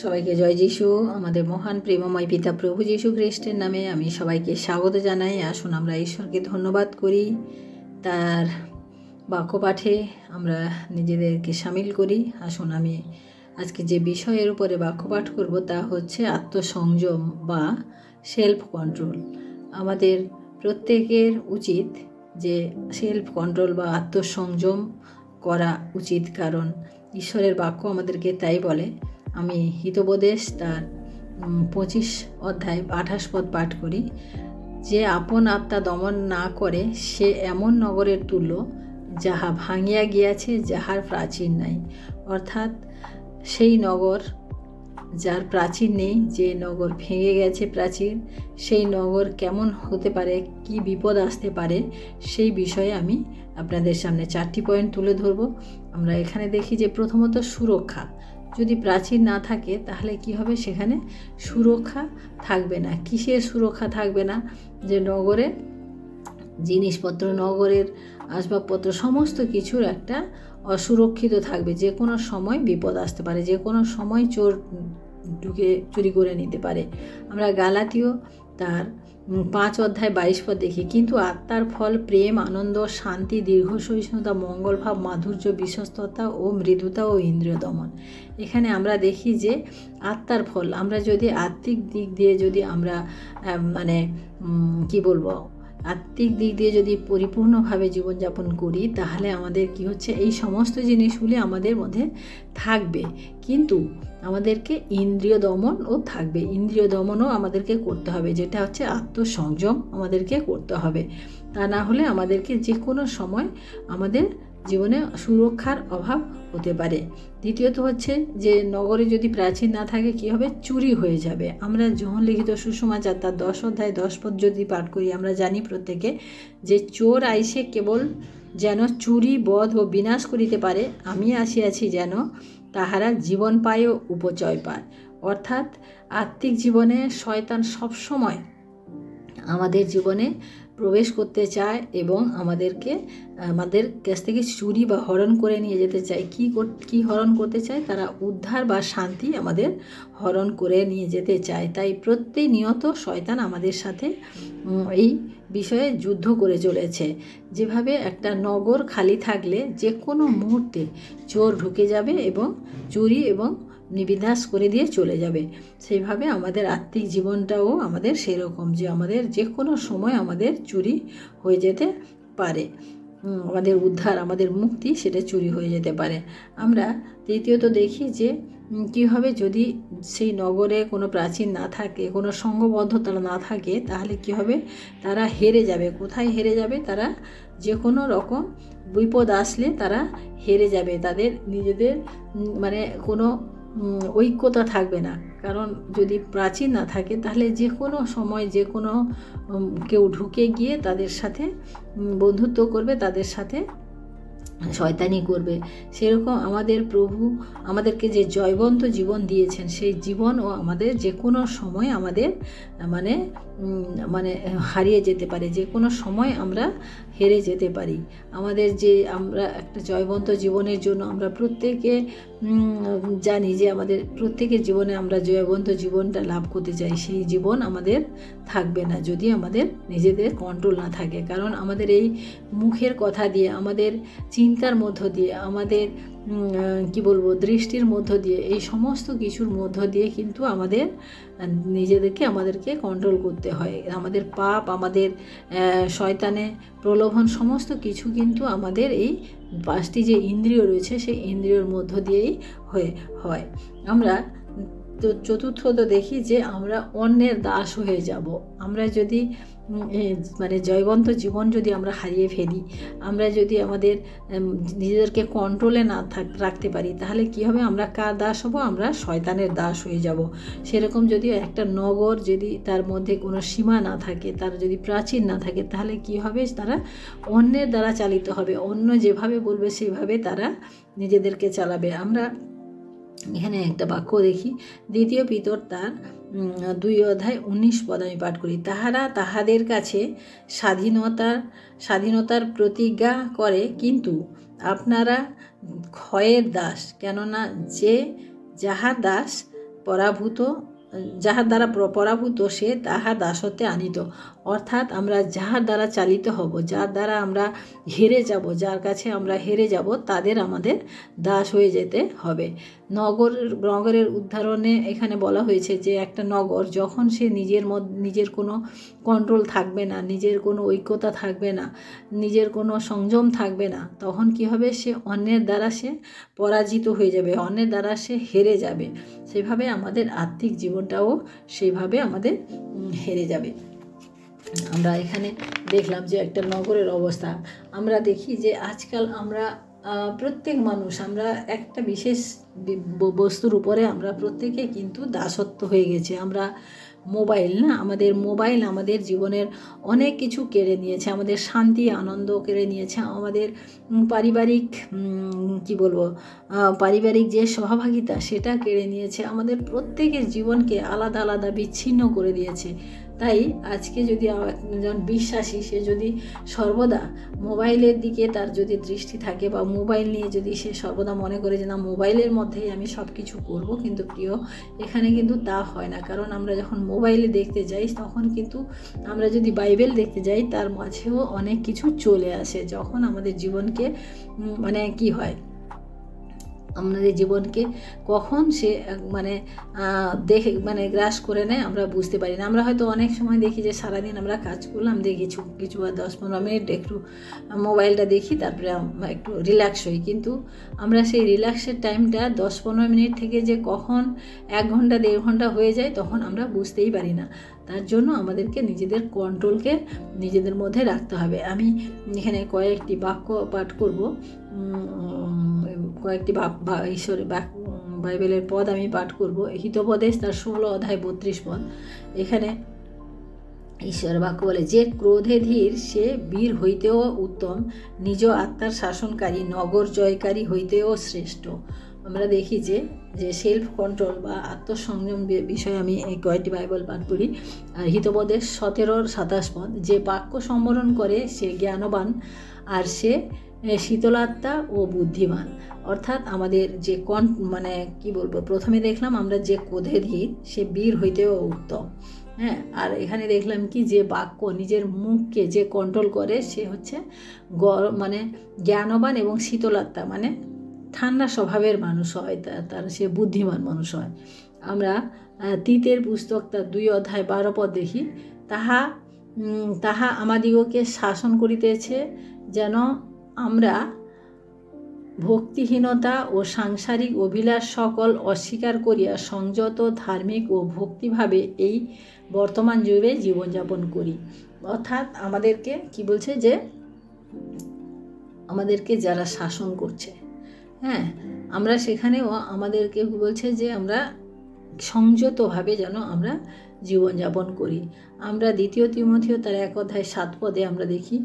সবাইকে জয় যিশু। আমাদের মহান প্রেমময় পিতা প্রভু যিশু খ্রিস্টের নামে আমি সবাইকে স্বাগত জানাই। আসুন আমরা ঈশ্বরকে ধন্যবাদ করি, তার বাক্যপাঠে আমরা নিজেদেরকে সামিল করি। আসুন আমি আজকে যে বিষয়ের উপরে বাক্যপাঠ করব তা হচ্ছে আত্মসংযম বা সেলফ কন্ট্রোল। আমাদের প্রত্যেকের উচিত যে সেলফ কন্ট্রোল বা আত্মসংযম করা উচিত, কারণ ঈশ্বরের বাক্য আমাদেরকে তাই বলে। আমি হিতোপদেশ তার 25 অধ্যায় 28 পদ পাঠ করি, যে আপন আত্মা দমন না করে সে এমন নগরের তুল্য যাহা ভাঙিয়া গিয়াছে, যাহার প্রাচীর নাই। অর্থাৎ সেই নগর যার প্রাচীর নেই, যে নগর ভেঙে গেছে প্রাচীর, সেই নগর কেমন হতে পারে, কি বিপদ আসতে পারে, সেই বিষয়ে আমি আপনাদের সামনে 4টি পয়েন্ট তুলে ধরব। আমরা এখানে দেখি যে প্রথমত সুরক্ষা। যদি প্রাচীর না থাকে তাহলে কি হবে, সেখানে সুরক্ষা থাকবে না। কিসের সুরক্ষা থাকবে না? যে নগরে জিনিসপত্র, নগরের আসবাবপত্র, সমস্ত কিছুর একটা অসুরক্ষিত থাকবে। যে কোনো সময় বিপদ আসতে পারে, যে কোনো সময় চোর ঢুকে চুরি করে নিতে পারে। আমরা গালাতীয় তার 5 অধ্যায় 22 পদ দেখি, কিন্তু আত্মার ফল প্রেম, আনন্দ, শান্তি, দীর্ঘ সহিষ্ণুতা, মঙ্গলভাব, মাধুর্য, বিশ্বস্ততা ও মৃদুতা ও ইন্দ্রিয় দমন। এখানে আমরা দেখি যে আত্মার ফল, আমরা যদি আত্মিক দিক দিয়ে যদি আমরা আত্মিক দিক দিয়ে যদি পরিপূর্ণভাবে জীবনযাপন করি, তাহলে আমাদের কি হচ্ছে, এই সমস্ত জিনিসগুলি আমাদের মধ্যে থাকবে। কিন্তু আমাদেরকে ইন্দ্রিয় দমনও থাকবে, ইন্দ্রিয় দমনও আমাদেরকে করতে হবে, যেটা হচ্ছে আত্মসংযম আমাদেরকে করতে হবে। তা না হলে আমাদেরকে যে কোনো সময় আমাদের জীবনে সুরক্ষার অভাব হতে পারে। দ্বিতীয়ত হচ্ছে যে নগরে যদি প্রাচীর না থাকে কি হবে, চুরি হয়ে যাবে। আমরা যোহন লিখিত সুসমাচার তার 10 অধ্যায় 10 পদ যদি পাঠ করি, আমরা জানি প্রত্যেকে যে চোর আইসে কেবল যেন চুরি, বধ ও বিনাশ করিতে পারে, আমি আসিয়াছি যেন তাহারা জীবন পায় ও উপচয় পায়। অর্থাৎ আত্মিক জীবনে শয়তান সবসময় আমাদের জীবনে প্রবেশ করতে চায় এবং আমাদের কাছ থেকে চুরি বা হরণ করে নিয়ে যেতে চায়। কি হরণ করতে চায়? তারা উদ্ধার বা শান্তি আমাদের হরণ করে নিয়ে যেতে চায়। তাই প্রতিনিয়ত শয়তান আমাদের সাথে এই বিষয়ে যুদ্ধ করে চলেছে। যেভাবে একটা নগর খালি থাকলে যে কোনো মুহূর্তে চোর ঢুকে যাবে এবং চুরি এবং নিবিনাশ করে দিয়ে চলে যাবে, সেইভাবে আমাদের আত্মিক জীবনটাও আমাদের সেরকম, যে আমাদের যে কোনো সময় আমাদের চুরি হয়ে যেতে পারে, আমাদের উদ্ধার, আমাদের মুক্তি সেটা চুরি হয়ে যেতে পারে। আমরা তৃতীয়ত দেখি যে কী হবে, যদি সেই নগরে কোনো প্রাচীর না থাকে, কোনো সংঘবদ্ধতা না থাকে, তাহলে কি হবে, তারা হেরে যাবে। কোথায় হেরে যাবে? তারা যে কোনো রকম বিপদ আসলে তারা হেরে যাবে। তাদের নিজেদের কোনো ঐক্যতা থাকবে না। কারণ যদি প্রাচীর না থাকে তাহলে যে কোনো সময় যে কোনো কেউ ঢুকে গিয়ে তাদের সাথে বন্ধুত্ব করবে, তাদের সাথে শয়তানি করবে। সেরকম আমাদের প্রভু আমাদেরকে যে জয়বন্ত জীবন দিয়েছেন, সেই জীবনও আমাদের যে কোনো সময় আমাদের হারিয়ে যেতে পারে, যে কোনো সময় আমরা হেরে যেতে পারি। আমরা একটা জয়বন্ত জীবনের জন্য আমরা প্রত্যেকে জানি যে আমাদের প্রত্যেকের জীবনে আমরা জয়বন্ত জীবনটা লাভ করতে চাই। সেই জীবন আমাদের থাকবে না যদি আমাদের নিজেদের কন্ট্রোল না থাকে। কারণ আমাদের এই মুখের কথা দিয়ে, আমাদের চিন্তার মধ্য দিয়ে, আমাদের দৃষ্টির মধ্য দিয়ে, এই সমস্ত কিছুর মধ্য দিয়ে কিন্তু আমাদেরকে কন্ট্রোল করতে হয়। আমাদের পাপ, আমাদের শয়তানে প্রলোভন, সমস্ত কিছু কিন্তু আমাদের এই 5টি যে ইন্দ্রিয় রয়েছে সেই ইন্দ্রিয়র মধ্য দিয়েই হয়। আমরা তো চতুর্থত দেখি যে আমরা অন্যের দাস হয়ে যাব। আমরা যদি জয়বন্ত জীবন যদি আমরা হারিয়ে ফেলি, আমরা যদি আমাদের নিজেদেরকে কন্ট্রোলে না রাখতে পারি, তাহলে কি হবে, আমরা কার দাস হব? আমরা শয়তানের দাস হয়ে যাব। সেরকম যদি একটা নগর যদি তার মধ্যে কোনো সীমা না থাকে, তার যদি প্রাচীর না থাকে, তাহলে কি হবে, তারা অন্যের দ্বারা চালিত হবে। অন্য যেভাবে বলবে সেইভাবে তারা নিজেদেরকে চালাবে। আমরা এখানে একটা বাক্য দেখি, 2 পিতর তার 2 অধ্যায় 19 পদ আমি পাঠ করি, তাহারা তাহাদের কাছে স্বাধীনতার প্রতিজ্ঞা করে, কিন্তু আপনারা ক্ষয়ের দাস। কেননা যে যাহার দাস পরাভূত, যাহার দ্বারা পরাভূত সে তাহার দাসত্বে আনিত। অর্থাৎ আমরা যাহার দ্বারা চালিত হব, যার দ্বারা আমরা হেরে যাব, যার কাছে আমরা হেরে যাব, তাদের আমাদের দাস হয়ে যেতে হবে। নগরের উদাহরণে এখানে বলা হয়েছে যে একটা নগর যখন সে নিজের কোনো কন্ট্রোল থাকবে না, নিজের কোনো ঐক্যতা থাকবে না, নিজের কোনো সংযম থাকবে না, তখন কি হবে, সে অন্যের দ্বারা সে পরাজিত হয়ে যাবে, অন্যের দ্বারা সে হেরে যাবে। সেভাবে আমাদের আত্মিক জীবনটাও সেইভাবে আমাদের হেরে যাবে। আমরা এখানে দেখলাম যে একটা নগরের অবস্থা। আমরা দেখি যে আজকাল আমরা প্রত্যেক মানুষ আমরা একটা বিশেষ বস্তুর উপরে আমরা প্রত্যেকে কিন্তু দাসত্ব হয়ে গেছে। আমরা মোবাইল আমাদের জীবনের অনেক কিছু কেড়ে নিয়েছে, আমাদের শান্তি আনন্দ কেড়ে নিয়েছে, আমাদের পারিবারিক পারিবারিক যে সহভাগিতা সেটা কেড়ে নিয়েছে, আমাদের প্রত্যেকের জীবনকে আলাদা আলাদা বিচ্ছিন্ন করে দিয়েছে। তাই আজকে যদি একজন বিশ্বাসী সে যদি সর্বদা মোবাইলের দিকে তার যদি দৃষ্টি থাকে বা মোবাইল নিয়ে যদি সে সর্বদা মনে করে যে না মোবাইলের মধ্যেই আমি সব কিছু করবো, কিন্তু প্রিয় এখানে কিন্তু তা হয় না। কারণ আমরা যখন মোবাইলে দেখতে যাই তখন কিন্তু আমরা যদি বাইবেল দেখতে যাই তার মাঝেও অনেক কিছু চলে আসে। যখন আমাদের জীবনকে কি হয়, আমাদের জীবনকে কখন সে দেখে গ্রাস করে নেয় আমরা বুঝতে পারি না। আমরা হয়তো অনেক সময় দেখি যে সারাদিন আমরা কাজ করলাম, দেখি কিছু 10-15 মিনিট একটু মোবাইলটা দেখি, তারপরে একটু রিল্যাক্স হই। কিন্তু আমরা সেই রিল্যাক্সের টাইমটা 10-15 মিনিট থেকে যে কখন 1 ঘন্টা 1.5 ঘন্টা হয়ে যায় তখন আমরা বুঝতেই পারি না। তার জন্য আমাদেরকে নিজেদের কন্ট্রোলকে নিজেদের মধ্যে রাখতে হবে। আমি এখানে কয়েকটি বাক্য পাঠ করব, কয়েকটি ঈশ্বরের বাইবেলের পদ আমি পাঠ করব। হিতোপদেশ তার 16 অধ্যায় 32 পদ। এখানে ঈশ্বরের বাক্য বলে, যে ক্রোধে ধীর সে বীর হইতেও উত্তম, নিজ আত্মার শাসনকারী নগর জয়কারী হইতেও শ্রেষ্ঠ। আমরা দেখি যে সেলফ কন্ট্রোল বা আত্মসংযম বিষয়ে আমি এই কয়েকটি বাইবেল পাঠ করি। আর হিতোপদেশ 17-27 পদ, যে বাক্য সম্বরণ করে সে জ্ঞানবান, আর সে শীতলাত্মা ও বুদ্ধিমান। অর্থাৎ আমাদের যে প্রথমে দেখলাম আমরা যে ক্রোধে ধীর সে বীর হইতেও উত্তম। হ্যাঁ, আর এখানে দেখলাম কি যে বাক্য নিজের মুখকে যে কন্ট্রোল করে সে হচ্ছে জ্ঞানবান এবং শীতলাত্মা ঠান্ডা স্বভাবের মানুষ হয়, তার সে বুদ্ধিমান মানুষ হয়। আমরা তীতের পুস্তক তার 2 অধ্যায় 12 পদ দেখি, তাহা আমাদিগকে শাসন করিতেছে যেন আমরা ভক্তিহীনতা ও সাংসারিক অভিলাষ সকল অস্বীকার করিয়া সংযত ধার্মিক ও ভক্তিভাবে এই বর্তমান যুগে জীবনযাপন করি। অর্থাৎ আমাদেরকে কি বলছে, যে আমাদেরকে যারা শাসন করছে, হ্যাঁ, আমরা সেখানেও আমাদেরকে বলছে যে আমরা সংযতভাবে যেন আমরা জীবনযাপন করি। আমরা 2 তিমথিও তার 1 অধ্যায় 7 পদে আমরা দেখি,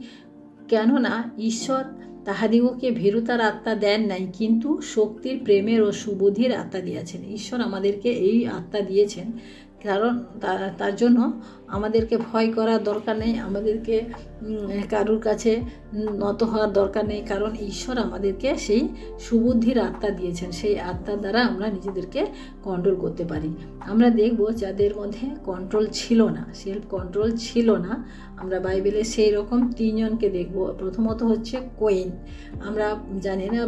কেননা ঈশ্বর তাহাদিগকে ভীরুতার আত্মা দেন নাই, কিন্তু শক্তির, প্রেমের ও সুবুদ্ধির আত্মা দিয়েছেন। ঈশ্বর আমাদেরকে এই আত্মা দিয়েছেন, কারণ তার জন্য আমাদেরকে ভয় করার দরকার নেই, আমাদেরকে কারুর কাছে নত হওয়ার দরকার নেই, কারণ ঈশ্বর আমাদেরকে সেই সুবুদ্ধির আত্মা দিয়েছেন। সেই আত্মার দ্বারা আমরা নিজেদেরকে কন্ট্রোল করতে পারি। আমরা দেখব যাদের মধ্যে কন্ট্রোল ছিল না, সেলফ কন্ট্রোল ছিল না, আমরা বাইবেলে সেই রকম 3 জনকে দেখব। প্রথমত হচ্ছে কোয়েন। আমরা জানি না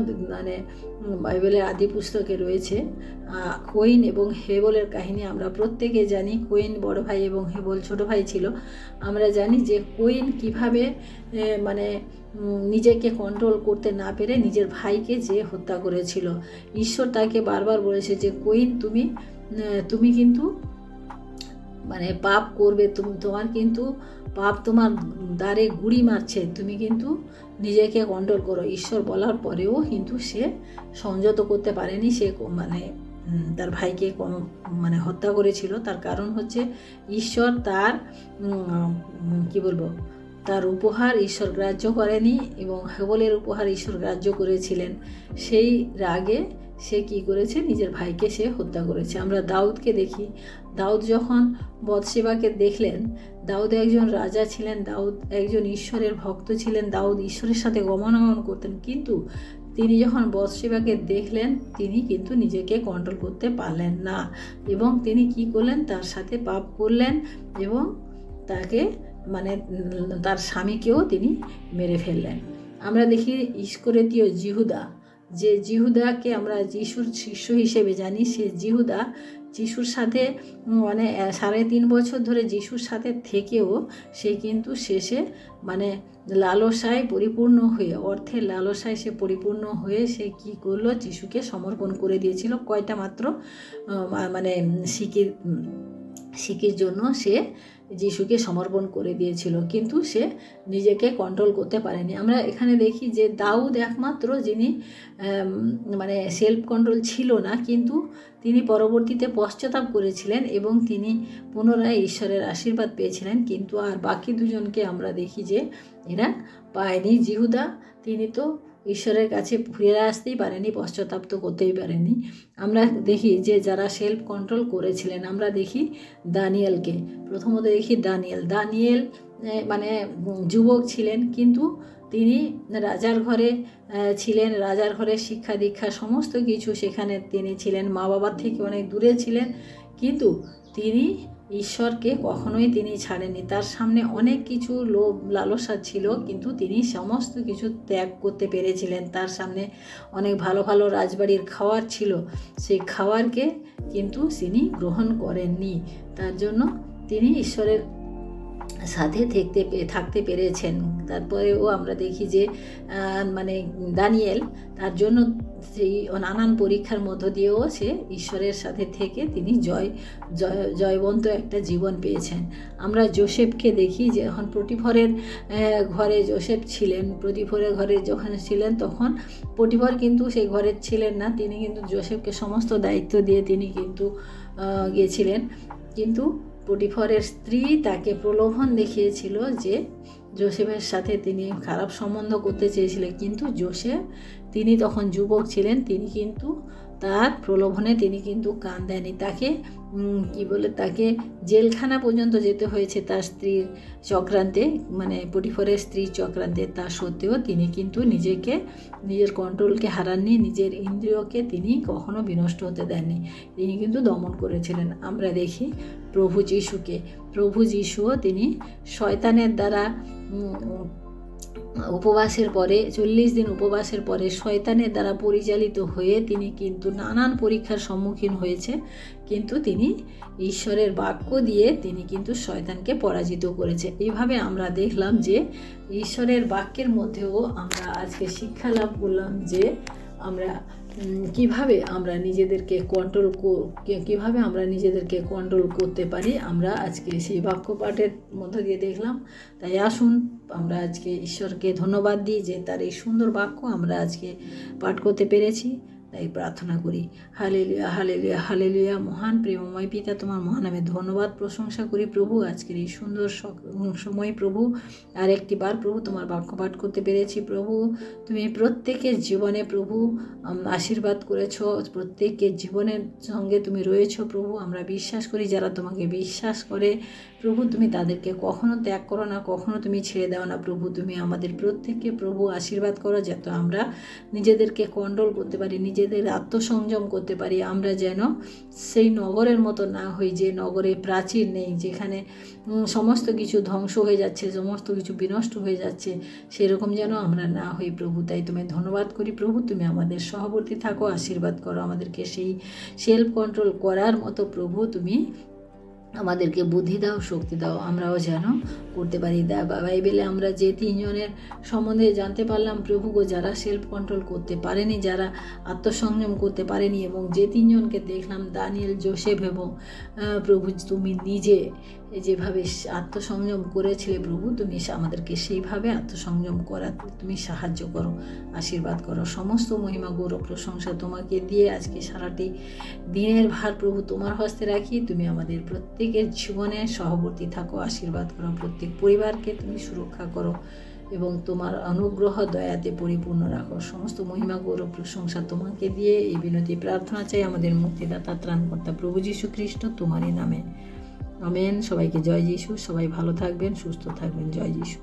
বাইবেলের আদি পুস্তকে রয়েছে কোয়েন এবং হেবলের কাহিনী আমরা প্রত্যেকে জানি। কোয়েন বড় ভাই এবং হেবল ছোট ভাই ছিল। আমরা জানি যে কোয়েন কিভাবে নিজেকে কন্ট্রোল করতে না পেরে নিজের ভাইকে যে হত্যা করেছিল। ঈশ্বর তাকে বারবার বলেছে যে কোয়েন তুমি কিন্তু পাপ করবে, তোমার কিন্তু পাপ তোমার দ্বারে গুড়ি মারছে, তুমি কিন্তু নিজেকে কন্ট্রোল করো। ঈশ্বর বলার পরেও কিন্তু সে সংযত করতে পারেনি, সে তার ভাইকে হত্যা করেছিল। তার কারণ হচ্ছে ঈশ্বর তার তার উপহার ঈশ্বর গ্রাহ্য করেনি এবং হেবলের উপহার ঈশ্বর গ্রাহ্য করেছিলেন। সেই রাগে সে কি করেছে, নিজের ভাইকে সে হত্যা করেছে। আমরা দাউদকে দেখি, দাউদ যখন বৎসেবাকে দেখলেন, দাউদ একজন রাজা ছিলেন, দাউদ একজন ঈশ্বরের ভক্ত ছিলেন, দাউদ ঈশ্বরের সাথে গমনাগমন করতেন, কিন্তু তিনি যখন বৎসেবাকে দেখলেন তিনি কিন্তু নিজেকে কন্ট্রোল করতে পারলেন না এবং তিনি কি করলেন, তার সাথে পাপ করলেন এবং তাকে মানে তার স্বামীকেও তিনি মেরে ফেললেন। আমরা দেখি ইস্করিওতীয় জিহুদা, যে জিহুদাকে আমরা যিশুর শিষ্য হিসেবে জানি, সে জিহুদা যিশুর সাথে মানে 3.5 বছর ধরে যিশুর সাথে থেকেও সে কিন্তু শেষে মানে লালসায় পরিপূর্ণ হয়ে, অর্থের লালসায় সে পরিপূর্ণ হয়ে সে কি করলো, যিশুকে সমর্পণ করে দিয়েছিল কয়টা মাত্র মানে শিকির জন্য সে যিশুকে সমর্পণ করে দিয়েছিল, কিন্তু সে নিজেকে কন্ট্রোল করতে পারেনি। আমরা এখানে দেখি যে দাউদ একমাত্র যিনি মানে সেলফ কন্ট্রোল ছিল না, কিন্তু তিনি পরবর্তীতে পশ্চাতাপ করেছিলেন এবং তিনি পুনরায় ঈশ্বরের আশীর্বাদ পেয়েছিলেন, কিন্তু আর বাকি দুজনকে আমরা দেখি যে এরা পায়নি। জিহুদা তিনি তো ঈশ্বরের কাছে ফিরে আসতেই পারেনি, পশ্চাতাপ তো করতেই পারেনি। আমরা দেখি যে যারা সেলফ কন্ট্রোল করেছিলেন, আমরা দেখি দানিয়েলকে। প্রথমত দেখি দানিয়েল মানে যুবক ছিলেন, কিন্তু তিনি রাজার ঘরে ছিলেন, রাজার ঘরে শিক্ষা দীক্ষা সমস্ত কিছু সেখানে তিনি ছিলেন, মা বাবার থেকে অনেক দূরে ছিলেন, কিন্তু তিনি ঈশ্বরকে কখনোই তিনি ছাড়েননি। তার সামনে অনেক কিছু লোভ লালসা ছিল, কিন্তু তিনি সমস্ত কিছু ত্যাগ করতে পেরেছিলেন। তার সামনে অনেক ভালো ভালো রাজবাড়ির খাবার ছিল, সেই খাবারকে কিন্তু তিনি গ্রহণ করেননি। তার জন্য তিনি ঈশ্বরের সাথে থাকতে পেরেছেন। তারপরেও আমরা দেখি যে মানে দানিয়েল তার জন্য সেই নানান পরীক্ষার মধ্য দিয়েও সে ঈশ্বরের সাথে থেকে তিনি জয়বন্ত একটা জীবন পেয়েছেন। আমরা যোসেফকে দেখি যে যখন পটিফরের ঘরে যোসেফ ছিলেন, পটিফরের ঘরে যখন ছিলেন তখন পটিফর কিন্তু সেই ঘরের ছিলেন না, তিনি কিন্তু যোসেফকে সমস্ত দায়িত্ব দিয়ে তিনি কিন্তু গিয়েছিলেন, কিন্তু পটিফরের স্ত্রী তাকে প্রলোভন দেখিয়েছিল যে যোসেফের সাথে তিনি খারাপ সম্বন্ধ করতে চেয়েছিলেন, কিন্তু যোসেফ তিনি তখন যুবক ছিলেন, তিনি কিন্তু তার প্রলোভনে তিনি কিন্তু কান দেয়নি। তাকে তাকে জেলখানা পর্যন্ত যেতে হয়েছে তার স্ত্রীর চক্রান্তে, মানে পটিফরের স্ত্রীর চক্রান্তে। তা সত্ত্বেও তিনি কিন্তু নিজের কন্ট্রোলকে হারাননি, নিজের ইন্দ্রিয়কে তিনি কখনো বিনষ্ট হতে দেননি, তিনি কিন্তু দমন করেছিলেন। আমরা দেখি প্রভু যিশুও তিনি শয়তানের দ্বারা উপবাসের পরে 40 দিন উপবাসের পরে শয়তানের দ্বারা পরিচালিত হয়ে তিনি কিন্তু নানান পরীক্ষার সম্মুখীন হয়েছে, কিন্তু তিনি ঈশ্বরের বাক্য দিয়ে তিনি কিন্তু শয়তানকে পরাজিত করেছে। এইভাবে আমরা দেখলাম যে ঈশ্বরের বাক্যের মধ্যেও আমরা আজকে শিক্ষা লাভ করলাম যে আমরা কিভাবে আমরা নিজেদেরকে কন্ট্রোল করতে পারি। আমরা আজকে সেই বাক্য পাঠের মধ্য দিয়ে দেখলাম। তাই আসুন আমরা আজকে ঈশ্বরকে ধন্যবাদ দিই যে তার এই সুন্দর বাক্য আমরা আজকে পাঠ করতে পেরেছি। তাই প্রার্থনা করি, হালেলুয়া হালেলুয়া হালেলুয়া। মহান প্রেমময় পিতা, তোমার মহানামে ধন্যবাদ প্রশংসা করি প্রভু। আজকের এই সুন্দর সময় প্রভু আর একটি বার প্রভু তোমার বাক্য পাঠ করতে পেরেছি প্রভু। তুমি প্রত্যেকের জীবনে প্রভু আশীর্বাদ করেছ, প্রত্যেকের জীবনের সঙ্গে তুমি রয়েছো প্রভু। আমরা বিশ্বাস করি যারা তোমাকে বিশ্বাস করে প্রভু তুমি তাদেরকে কখনো ত্যাগ করো না, কখনো তুমি ছেড়ে দাও না প্রভু। তুমি আমাদের প্রত্যেককে প্রভু আশীর্বাদ করো, যাতে আমরা নিজেদেরকে কন্ট্রোল করতে পারি, নিজেদের আত্মসংযম করতে পারি। আমরা যেন সেই নগরের মতো না হই যে নগরে প্রাচীর নেই, যেখানে সমস্ত কিছু ধ্বংস হয়ে যাচ্ছে, সমস্ত কিছু বিনষ্ট হয়ে যাচ্ছে, সেরকম যেন আমরা না হই প্রভু। তাই তুমি ধন্যবাদ করি প্রভু, তুমি আমাদের সহবর্তী থাকো, আশীর্বাদ করো আমাদেরকে সেই সেলফ কন্ট্রোল করার মতো প্রভু। তুমি আমাদেরকে বুদ্ধি দাও, শক্তি দাও, আমরাও যেন করতে পারি। বাইবেলে আমরা যে 3 জনের সম্বন্ধে জানতে পারলাম প্রভু গো, যারা সেলফ কন্ট্রোল করতে পারেনি, যারা আত্মসংযম করতে পারেনি, এবং যে 3 জনকে দেখলাম দানিয়েল, যোসেফ এবং প্রভু তুমি নিজে যেভাবে আত্মসংযম করেছিলে প্রভু, তুমি আমাদেরকে সেইভাবে আত্মসংযম করাতে তুমি সাহায্য করো, আশীর্বাদ করো। সমস্ত মহিমা গৌরব প্রশংসা তোমাকে দিয়ে আজকে সারাটি দিনের ভার প্রভু তোমার হস্তে রাখি। তুমি আমাদের প্রত্যেকের জীবনে সহবর্তী থাকো, আশীর্বাদ করো, প্রত্যেক পরিবারকে তুমি সুরক্ষা করো এবং তোমার অনুগ্রহ দয়াতে পরিপূর্ণ রাখো। সমস্ত মহিমা গৌরব প্রশংসা তোমাকে দিয়ে এই বিনতি প্রার্থনা চাই আমাদের মুক্তিদাতা ত্রাণকর্তা প্রভু যীশু খ্রিস্ট তোমারই নামে, আমেন। সবাইকে জয় যীশু। সবাই ভালো থাকবেন, সুস্থ থাকবেন। জয় যীশু।